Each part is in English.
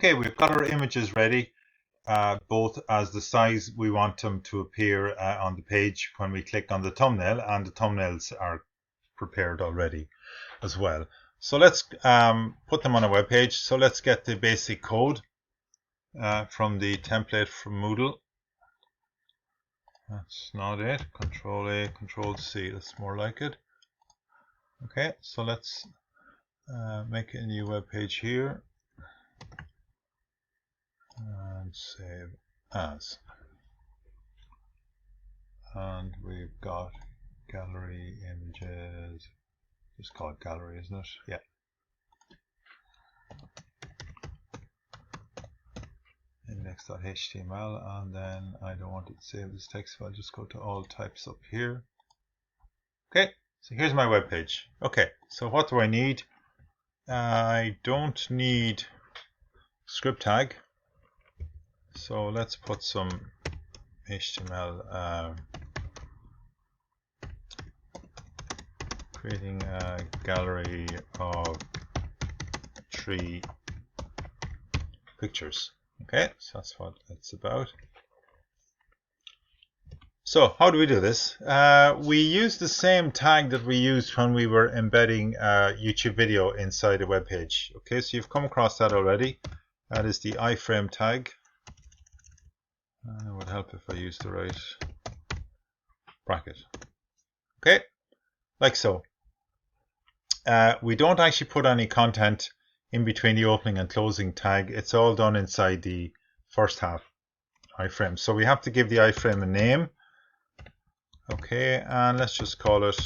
Okay, we've got our images ready, both as the size we want them to appear on the page when we click on the thumbnail, and the thumbnails are prepared already as well. So let's put them on a web page. So let's get the basic code from the template from Moodle. That's not it. Control A, Control C. That's more like it. Okay, so let's make a new web page here and save as. And we've got gallery images. Just call it gallery, isn't it? Yeah. Index.html, and then I don't want it to save this text, so I'll just go to all types up here. Okay, so here's my web page. Okay, so what do I need? I don't need script tag, so let's put some HTML. Creating a gallery of 3 pictures. Okay, so that's what it's about. So how do we do this? We use the same tag that we used when we were embedding a YouTube video inside a web page. Okay, so you've come across that already. That is the iframe tag. It would help if I used the right bracket. Okay, like so. We don't actually put any content in between the opening and closing tag. It's all done inside the first half iframe. So we have to give the iframe a name. Okay, and let's just call it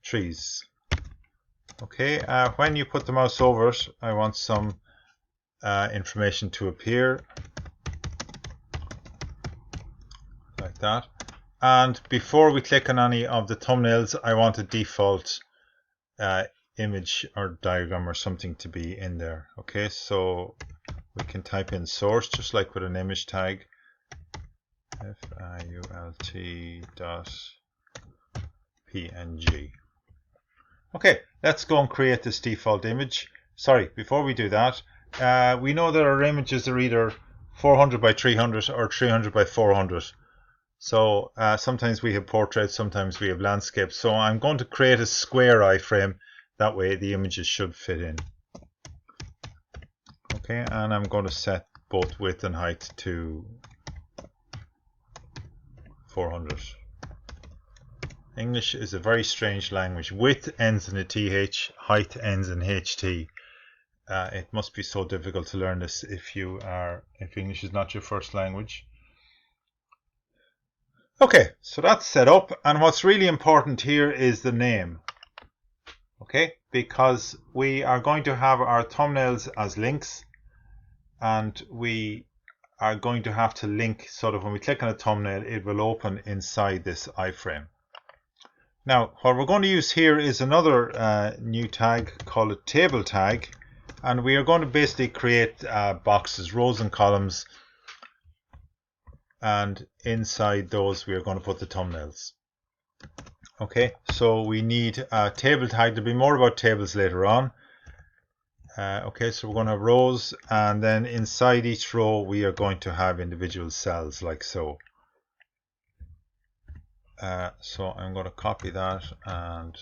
trees. Okay, when you put the mouse over it, I want some information to appear like that. And before we click on any of the thumbnails, I want a default image or diagram or something to be in there. Okay, so we can type in source just like with an image tag, fiult.png. Okay, let's go and create this default image. Sorry, before we do that, we know that our images are either 400 by 300 or 300 by 400. So sometimes we have portraits, sometimes we have landscapes. So I'm going to create a square iframe. That way the images should fit in. Okay, and I'm going to set both width and height to 400. English is a very strange language. Width ends in a TH, height ends in HT. It must be so difficult to learn this if English is not your first language. Okay, so that's set up, and what's really important here is the name. Okay, because we are going to have our thumbnails as links, and we are going to have to link so that when we click on a thumbnail, it will open inside this iframe. Now, what we're going to use here is another new tag called a table tag, and we are going to basically create boxes, rows and columns, and inside those we are going to put the thumbnails. Okay, so we need a table tag. There'll be more about tables later on. Okay, so we're going to have rows, and then inside each row we are going to have individual cells like so. So I'm going to copy that, and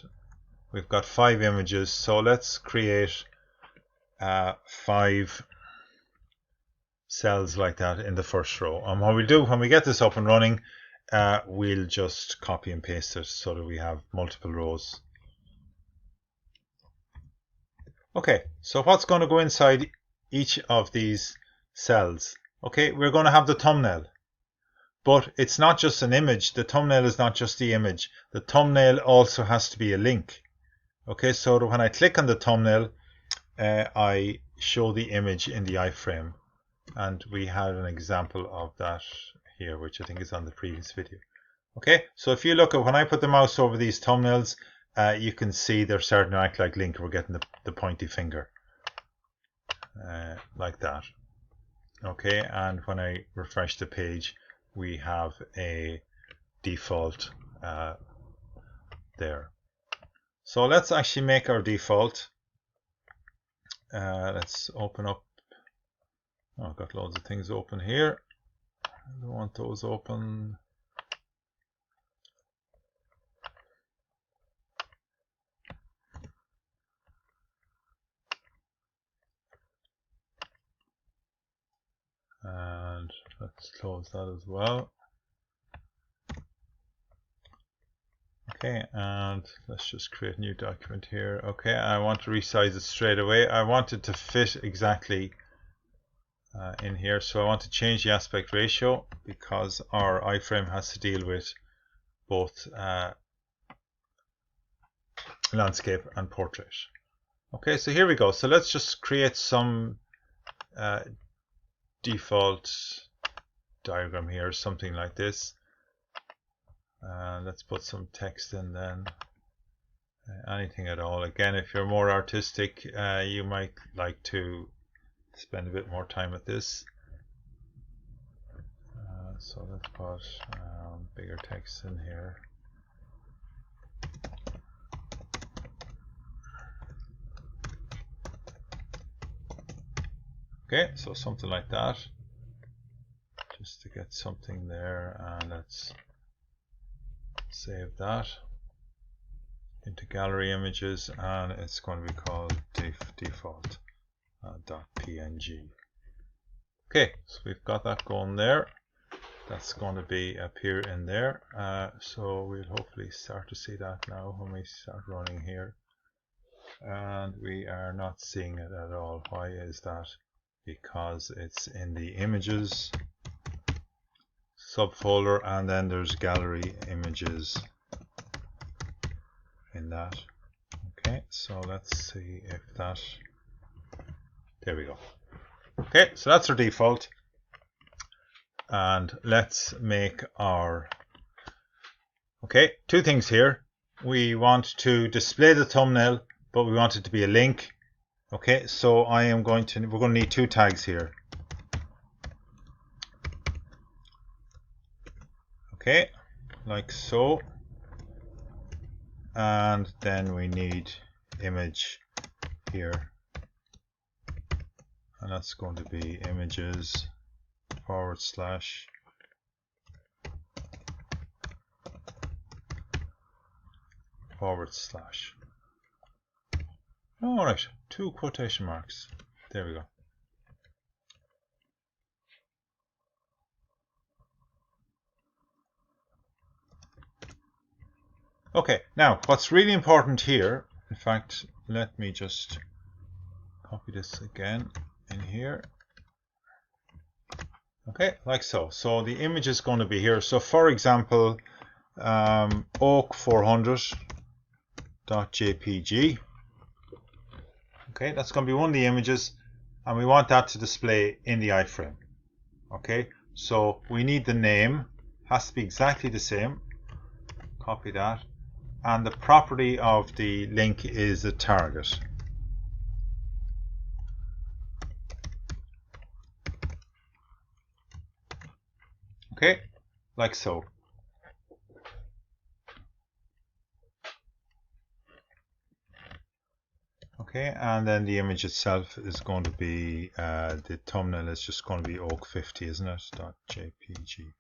we've got 5 images, so let's create 5 cells like that in the first row. And what we'll do when we get this up and running, we'll just copy and paste it so that we have multiple rows. Okay, so what's going to go inside each of these cells? Okay, we're going to have the thumbnail, but it's not just an image. The thumbnail is not just the image. The thumbnail also has to be a link. Okay, so that when I click on the thumbnail, I show the image in the iframe, and we had an example of that here, which I think is on the previous video. Okay, so if you look at when I put the mouse over these thumbnails, you can see they're starting to act like link. We're getting the pointy finger like that. Okay, and when I refresh the page, we have a default there. So let's actually make our default. Let's open up Oh, I've got loads of things open here. I don't want those open. And let's close that as well. Okay, and let's just create a new document here. Okay, I want to resize it straight away. I want it to fit exactly in here, so I want to change the aspect ratio because our iframe has to deal with both landscape and portrait. Okay, so here we go. So let's just create some default diagram here, something like this. Let's put some text in then. Anything at all. Again, if you're more artistic, you might like to spend a bit more time with this. So let's put bigger text in here. Okay, so something like that, just to get something there, and let's save that into gallery images, and it's going to be called default .png. Okay, so we've got that going there. That's going to be appear in there, so we'll hopefully start to see that now when we start running here, and we are not seeing it at all. Why is that? Because it's in the images subfolder, and then there's gallery images in that. Okay, so let's see if that, there we go. Okay, so that's our default, and let's make our, okay, two things here. We want to display the thumbnail, but we want it to be a link. Okay, so we're going to need two tags here. Okay, like so. And then we need image here. And that's going to be images / / Alright, two quotation marks. There we go. Okay, now what's really important here, in fact, let me just copy this again in here. Okay, like so. So the image is going to be here. So for example, oak 400.jpg. Okay, that's going to be one of the images, and we want that to display in the iframe. Okay, so we need the name, has to be exactly the same. Copy that, and the property of the link is the target. Okay, like so. Okay, and then the image itself is going to be, the thumbnail is just going to be oak 50, isn't it? .jpg.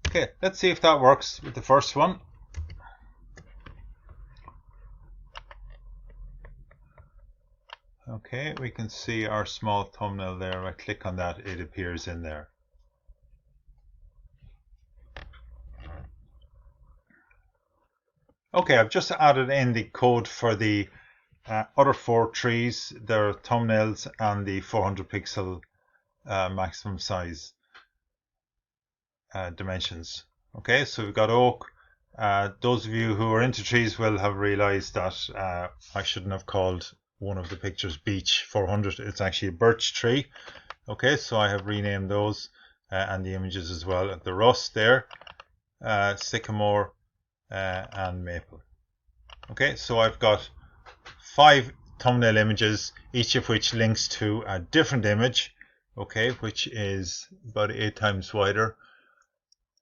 Okay, let's see if that works with the first one. Okay, we can see our small thumbnail there. If I click on that, it appears in there. Okay, I've just added in the code for the other four trees, their thumbnails, and the 400 pixel maximum size dimensions. Okay, so we've got oak. Those of you who are into trees will have realized that I shouldn't have called one of the pictures beech 400. It's actually a birch tree. Okay, so I have renamed those and the images as well. The rust there, sycamore, and maple. Okay, so I've got 5 thumbnail images, each of which links to a different image, okay, which is about 8 times wider,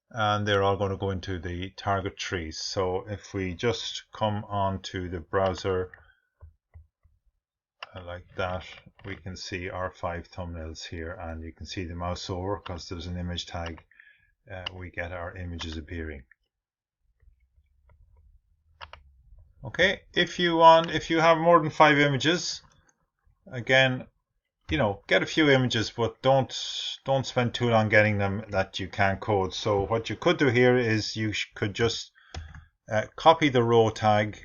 and they're all going to go into the target trees. So if we just come on to the browser like that, we can see our 5 thumbnails here, and you can see the mouse over because there's an image tag. We get our images appearing. Okay, if you have more than 5 images, again, get a few images, but don't spend too long getting them that you can't code. So what you could do here is you could just copy the row tag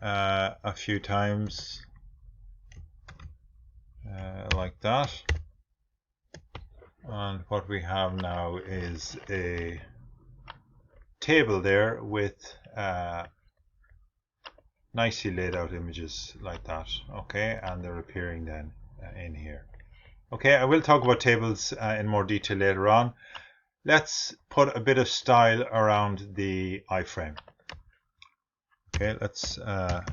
a few times, like that. And what we have now is a table there with nicely laid out images like that. Okay, and they're appearing then in here. Okay, I will talk about tables in more detail later on. Let's put a bit of style around the iframe. Okay, let's have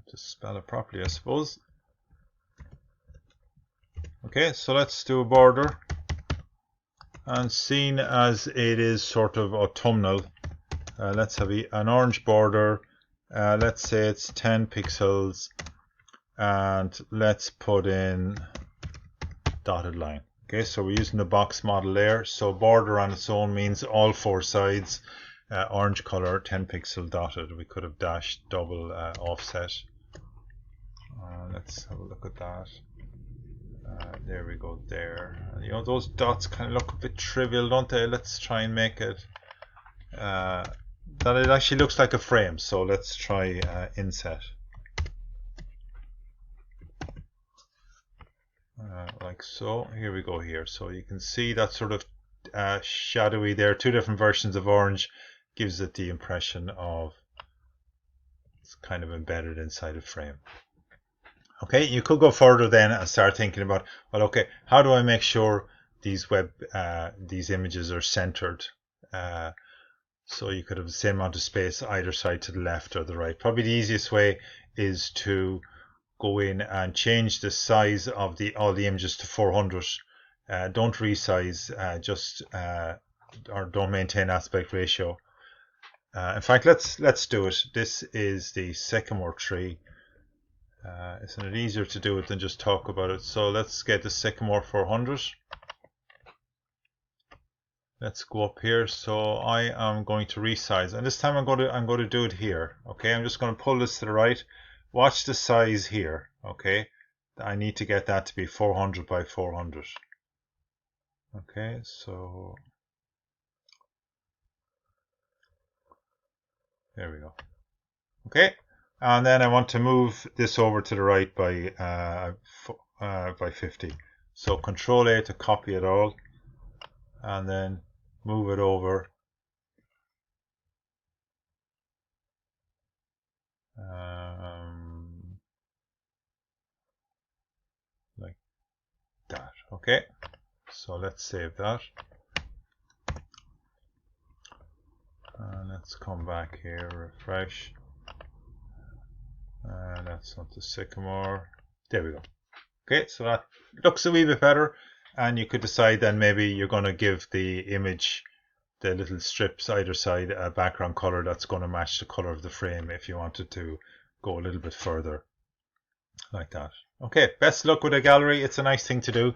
to spell it properly, I suppose. Okay, so let's do a border, and seen as it is sort of autumnal, let's have an orange border. Let's say it's 10 pixels, and let's put in dotted line. Okay, so we're using the box model there. So border on its own means all 4 sides, orange color, 10 pixel dotted. We could have dashed double offset. Let's have a look at that. There we go there. Those dots kind of look a bit trivial, don't they? Let's try and make it that it actually looks like a frame. So let's try inset. Like so. Here we go here. So you can see that sort of shadowy there. 2 different versions of orange gives it the impression of it's kind of embedded inside a frame. Okay, you could go further then and start thinking about, well, okay, how do I make sure these images are centered? So you could have the same amount of space either side to the left or the right. Probably the easiest way is to go in and change the size of all the images to 400. Don't resize, or don't maintain aspect ratio. In fact, let's do it. This is the sycamore tree. Isn't it easier to do it than just talk about it? So let's get the sycamore 400. Let's go up here. So I am going to resize, and this time I'm going to do it here. Okay, I'm just going to pull this to the right. Watch the size here. Okay, I need to get that to be 400 by 400. Okay, so there we go. Okay, and then I want to move this over to the right by 50. So Control A to copy it all, and then move it over. Like that. Okay, so let's save that. And let's come back here, refresh. And that's not the sycamore. There we go. Okay, so that looks a wee bit better. And you could decide then maybe you're going to give the image, the little strips either side, a background color that's going to match the color of the frame if you wanted to go a little bit further, like that. Okay, best luck with a gallery. It's a nice thing to do.